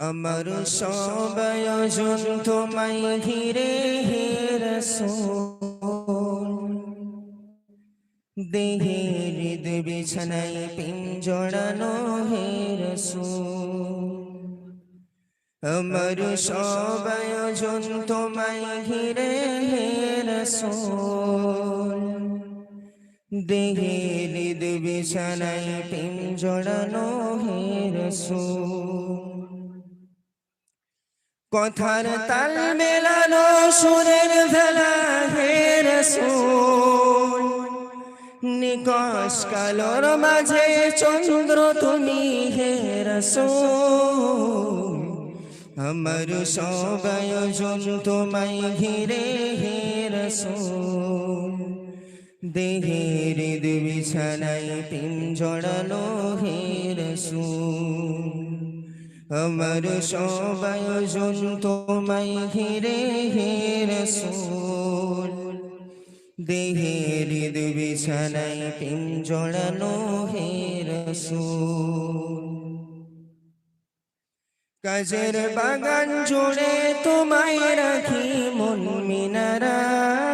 আমার সব আয়োজন তোমায় ঘিরে হে রাসূল, দেহে হৃদ বিছানায় পিঞ্জড়ানো হে রাসূল। আমার সব আয়োজন তোমায় ঘিরে হে রাসূল, দেহে হৃদ বিছানায় পিঞ্জড়ানো হে রাসূল। কথার তাল মেলানো সুরের ভেলা হে রাসূল, নিকশ কালোর মাঝে চন্দ্র তুমি হে রাসূল। আমার সব আয়োজন তোমায় ঘিরে হে রাসূল, দেহে হৃদ বিছানায় পিঞ্জড়ানো হে রাসূল। আমার সব আয়োজন তোমায় ঘিরে হে রাসূল, দেহে হৃদ বিছানায় পিঞ্জড়ানো হে রাসূল। কাজের বাগান জুড়ে তোমায় রাখি মন মিনারায়,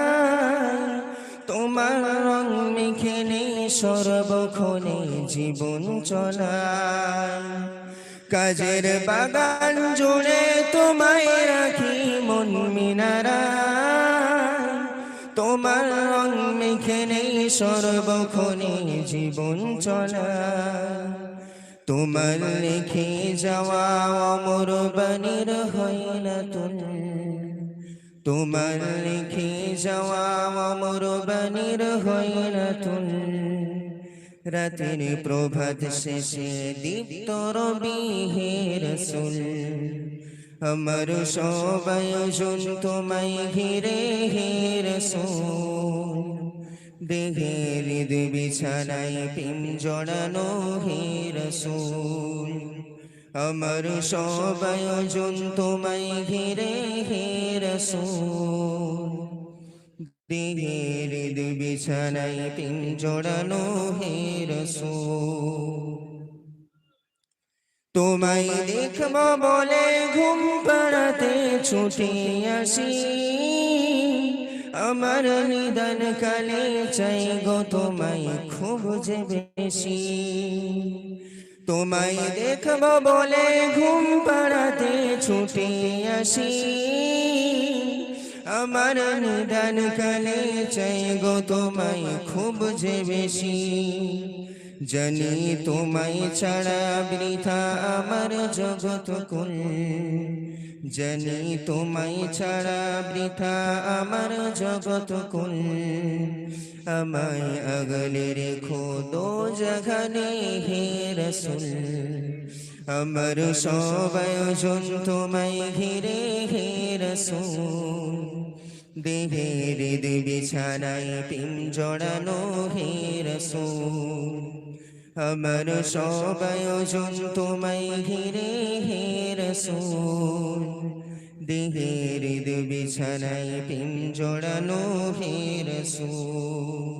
তোমার রং মেখে নেই সর্বক্ষণে জীবন চলায়। কাজের বাগান জুড়ে তোমায় রাখি মন মিনারায়, তোমার রং মেখে নেই সর্বক্ষণে জীবন চলায়। তোমার লিখে যাওয়া অমর বাণীর হয় না তুল, তোমার লিখে যাওয়া অমর বাণীর হয় না তুল। রাতের প্রভাত শেষে দীপ্ত রবি হে রাসূল, আমার সব আয়োজন তোমায় ঘিরে হে রাসূল, দেহে হৃদ বিছানায় পিঞ্জড়ানো হে রাসূল। আমার সব আয়োজন তোমায় ঘিরে হে রাসূল, দেহে হৃদ বিছানায় পিঞ্জড়ানো হে রাসূল। তোমায় দেখব বলে ঘুম পাড়াতে ছুটে আসি, আমার নিদান কালে চাই গো তোমায় খুব যে বেশি। তোমায় দেখব বলে ঘুম পাড়াতে ছুটে আসি, আমার নিদান কালে চাই গো তোমায় খুব যে বেশি। জানি তোমায় ছাড়া বৃথা আমার জগৎ কুল, জানি তোমায় ছাড়া বৃথা আমার জগৎ কুল। আমায় আগলে রেখো দোজাখানে হে রাসূল, আমার সব আয়োজন তোমায় ঘিরে হে রাসূল, দেহে হৃদ বিছানায় পিঞ্জড়ানো হে রাসূল। আমার সব আয়োজন তোমায় ঘিরে হে রাসূল, দেহে হৃদ বিছানায় পিঞ্জড়ানো হে রাসূল।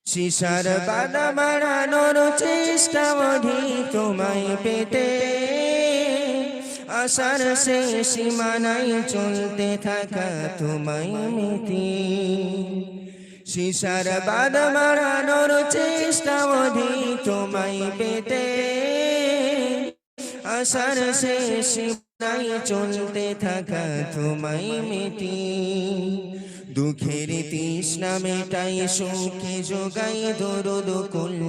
শিশার বাধা বাড়ানোর চেষ্টা অধি তোমায় পেতে, আশার শেষ সীমানায় চলতে থাকা তোমায় মিতি। শিশার বাধা বাড়ানোর চেষ্টা অধি তোমায় পেতে, আশার শেষ সীমানায় চলতে থাকা তোমায় মিতি। দুঃখের তৃষ্ণা মেটাই সুখে যোগাই দরদ কুল,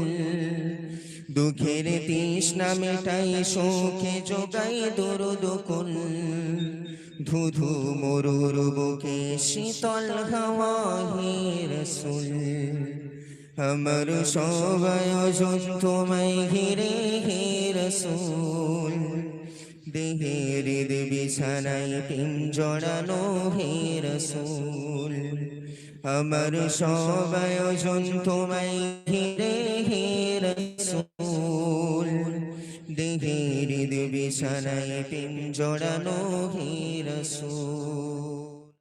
দুঃখের তৃষ্ণা মেটাই সুখে যোগাই দরদ কুল। ধুধু মরুর বুকে শীতল হাওয়া হে রাসূল, আমার সব আয়োজন তোমায় ঘিরে হে রাসূল, দেহে হৃদ বিছানায় পিঞ্জড়ানো হে রাসূল। আমার সব আয়োজন তোমায় ঘিরে হে রাসূল, দেহে হৃদ বিছানায় পিঞ্জড়ানো হে রাসূল।